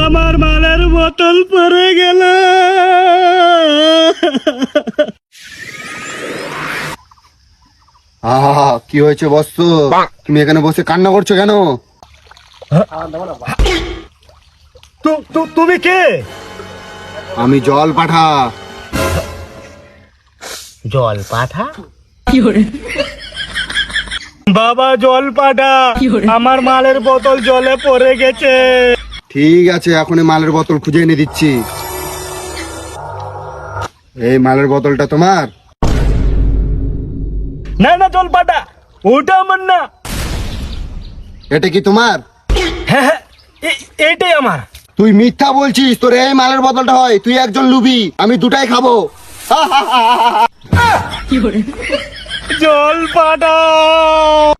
আমার মালের বোতল পড়ে গেল। কি হয়েছে বস্ত? তুমি এখানে বসে কান্না করছো কেন? তুমি কে? আমি জল পাঠা। জল পাঠা? বাবা জল পাঠা, আমার মালের বোতল জলে পড়ে গেছে। ঠিক আছে, এখনই মালের বোতল খুঁজে এনে দিচ্ছি। এই মালের বোতলটা তোমার? না না জল পাঠা, ওটা আমার না। এটা কি তোমার? হ্যাঁ হ্যাঁ, এইটাই আমার। তুই মিথ্যা বলছিস, তোর এই মালের বোতলটা হয়। তুই একজন লুবি, আমি দুটাই খাবো। জল পাঠা।